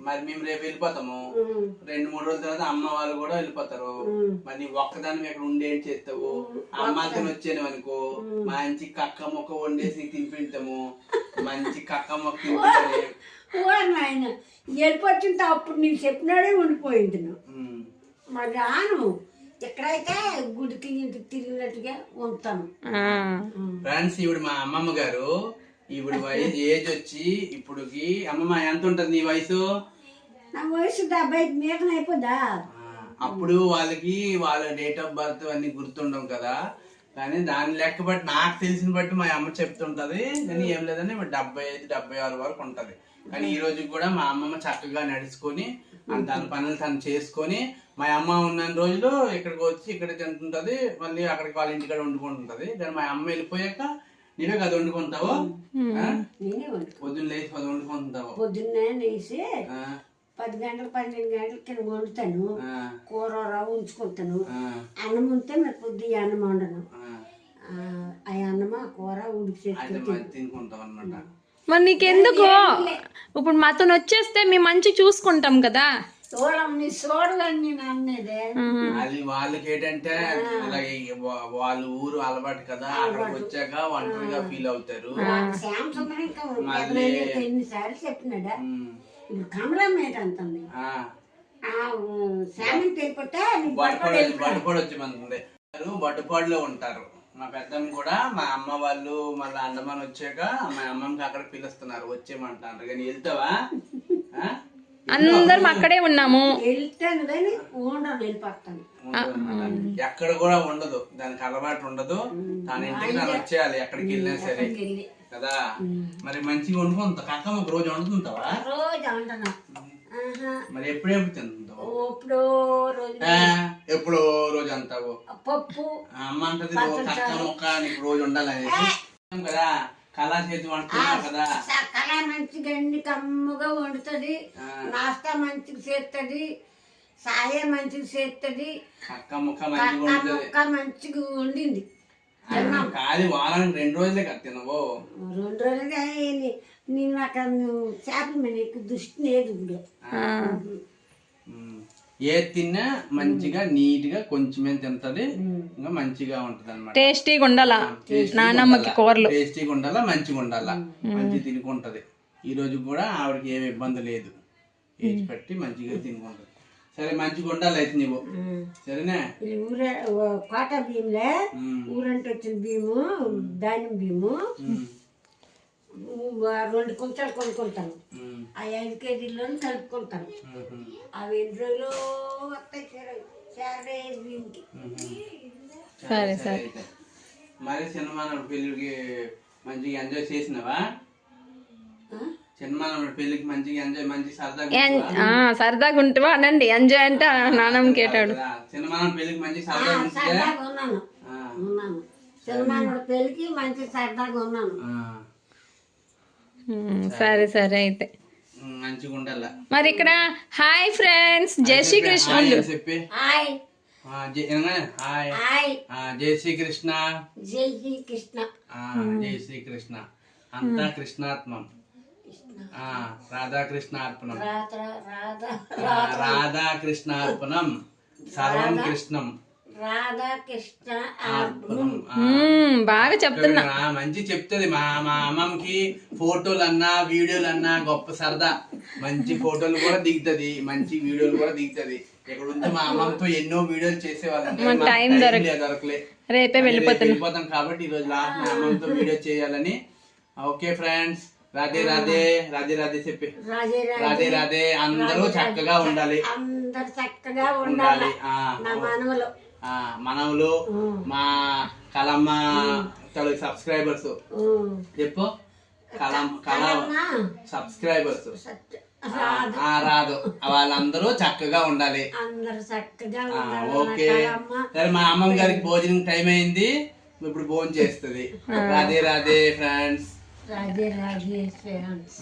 మరి మేము రేపు వెళ్ళిపోతాము 2-3 రోజుల తర్వాత అమ్మ వాళ్ళు కూడా వెళ్ళిపోతారు. మరి ఒక్కదాన్ని ఇక్కడ ఉండి ఏం చేస్తావు? అమ్మతో వచ్చాను అనుకో మంచి కక్క మొక్క వండేసి తినిపించాము. మంచి కక్క మొక్క తినిపించాలి. ఆయన వెళ్ళిపోతుంటే అప్పుడు నేను చెప్పినాడే ఉండిపోయింది. మరి రాను, ఎక్కడైతే గుడికి ఇంటికి తిరిగినట్టుగా ఉంటాను. ఫ్రెండ్స్, ఇప్పుడు మా అమ్మమ్మ గారు ఇప్పుడు ఏజ్ వచ్చి ఇప్పుడుకి అమ్మమ్మ ఎంత ఉంటది నీ వయసు? నా వయసు 70 మీద అయిపోదా. అప్పుడు వాళ్ళకి వాళ్ళ డేట్ ఆఫ్ బర్త్ అన్ని గుర్తుండవు కదా. కానీ దాని లెక్క బట్టి నాకు తెలిసిన బట్టి మా అమ్మ చెప్తుంటది. కానీ ఏం లేదని 75-76 వరకు ఉంటది. కానీ ఈ రోజు కూడా మా అమ్మమ్మ చక్కగా నడుచుకొని తన పనులు తను చేసుకొని మా అమ్మ ఉన్న రోజులు ఇక్కడికి వచ్చి ఇక్కడ తింటుంటది. మళ్ళీ అక్కడికి వాళ్ళ ఇంటికాడ వండుకుంటుంటది. కానీ మా అమ్మ వెళ్ళిపోయాక నీవే కదా వండుకుంటావు? పొద్దున్న లేచి వండుకుంటావు? పొద్దున్నే లేచి 10 గంటలు 12 గంటల కింద వండుతాను. కూర ఉంచుకుంటాను. అన్నం ఉంటే మరి పొద్దు అన్నం వండను. ఆ అన్నం ఆ కూర ఉడికి తినుకుంటాం అనమాట. మరి నీకెందుకు ఇప్పుడు మాతో వచ్చేస్తే మేము మంచి చూసుకుంటాం కదా. చూడవని అన్నదే అది వాళ్ళకి ఏంటంటే వాళ్ళ ఊరు అలవాటు కదా. అక్కడికి వచ్చాక ఒంటరిగా ఫీల్ అవుతారు. ఎన్నిసార్లు చెప్పినాడా. ఇప్పుడు కమలా మీద అంటుంది బట్టుపాడు వచ్చి మంది బట్టుపాడులో ఉంటారు. మా పెద్దమ్మ కూడా మా అమ్మ వాళ్ళు మళ్ళీ అండమాన్ వచ్చాక మా అమ్మమ్మకి అక్కడ పిలుస్తున్నారు వచ్చేయమంటారు. కానీ వెళ్తావా? అందరం అక్కడే ఉన్నాము. వెళ్తాను కానీ ఉండను, వెళ్ళిపోతాను. ఎక్కడ కూడా ఉండదు, దానికి అలవాటు ఉండదు. తన ఇంటికి తను వచ్చేయాలి ఎక్కడికి వెళ్ళినా సరే కదా. మరి మంచిగా వండుకుంటా కక్కమ్మ ఒక రోజు వండుతుంటావా? రోజు వండను. మరి ఎప్పుడెప్పుడు తింటుంటావు? ఎప్పుడో రోజు అంటావు. పప్పు అమ్మ అంటది కక్క మొక్క నీకు రోజు ఉండాలనేసి కదా. కళా చేతి వండుతున్నావు కదా. కళ మంచిగా అన్ని కమ్ముగా వండుతుంది. నాస్తా మంచిగా చేస్తుంది. సాయ మంచిగా చేస్తుంది. కక్క ముక్క మంచిగా మంచిగా వండింది. కాదు వారానికి 2 రోజులే కదా తినవు? 2 రోజులుగా నేను అక్కడ చేపల మీద ఎక్కువ దృష్టి లేదు. ఇప్పుడు ఏది తిన్నా మంచిగా నీట్ గా కొంచెమే తింటది. ఇంకా మంచిగా ఉంటది అనమాట. టేస్టీగా ఉండాలా నానమ్మకి కూరలు. టేస్టీగా ఉండాలా, మంచిగా ఉండాలా, మంచిగా తినుకుంటది. ఈ రోజు కూడా ఆవిడకి ఏమి ఇబ్బంది లేదు. ఏజ్ పెట్టి మంచిగా తినుకుంటది. సరే మంచిగా ఉండాలి అయితే నువ్వు. సరేనా? కోట బియ్యంలే ఊరంటే వచ్చిన బియ్యము ధాన్యం బియ్యము 2 కుంటాలు కొనుక్కుంటాను. ఆ 5 కేజీల్లో కలుపుకుంటాను. అవి 2 రోజులు వస్తాయి బియ్యంకి. సరే సరే. మరి చిన్నమానవుడి పెళ్ళికి మంచిగా ఎంజాయ్ చేసినావా? చిన్నమానవుడి పెళ్ళికి మంచిగా ఎంజాయ్ మంచి సరదాగా ఉంటావా అనండి. ఎంజాయ్ అంటే నాన్నమ్మ కేటాడు. చిన్నమానవుడి పెళ్ళికి మంచి సరదాగా ఉన్నాను. చిన్నమానవుడి పెళ్ళికి మంచి సరదాగా ఉన్నాను. సరే సరే అయితే మంచిగా ఉండాల. మరి ఇక్కడ హాయ్ ఫ్రెండ్స్, జై శ్రీకృష్ణ చెప్పి హాయ్ హాయ్ జై శ్రీకృష్ణ. జై శ్రీకృష్ణ. జై శ్రీకృష్ణ. అంతా కృష్ణాత్మం. రాధాకృష్ణార్పణం. రాధాకృష్ణార్పణం. సర్వం కృష్ణం. రాధాకృష్ణ బాగా చెప్తున్నా. మంచి చెప్తుంది. మా అమ్మమ్మకి ఫోటోలు అన్నా వీడియోలు అన్నా గొప్ప సరదా. మంచి ఫోటోలు కూడా దిగుతుంది, మంచి వీడియోలు కూడా దిగుతుంది. ఇక్కడ ఉంటే మా అమ్మమ్మతో ఎన్నో వీడియోలు చేసేవాళ్ళం. టైం దొరకలే, రేపే వెళ్ళిపోతాం కాబట్టి ఈ రోజు లాస్ట్ మా అమ్మమ్మతో వీడియో చేయాలని. Okay friends, Radhe Radhe. రాధే రాధే చెప్పి రాధే రాధే. అందరూ చక్కగా ఉండాలి. అందరు చక్కగా ఉండాలి. మనవులు మా కలమ్మ తెలుగు సబ్స్క్రైబర్స్ చెప్పు. సబ్స్క్రైబర్స్ రాదు వాళ్ళందరూ చక్కగా ఉండాలి. ఓకే సరే. మా అమ్మమ్మ గారికి భోజనం టైం అయింది, ఇప్పుడు భోజనం చేస్తుంది. రాధే రాధే ఫ్రెండ్స్. రాధే రాధే ఫ్రెండ్స్.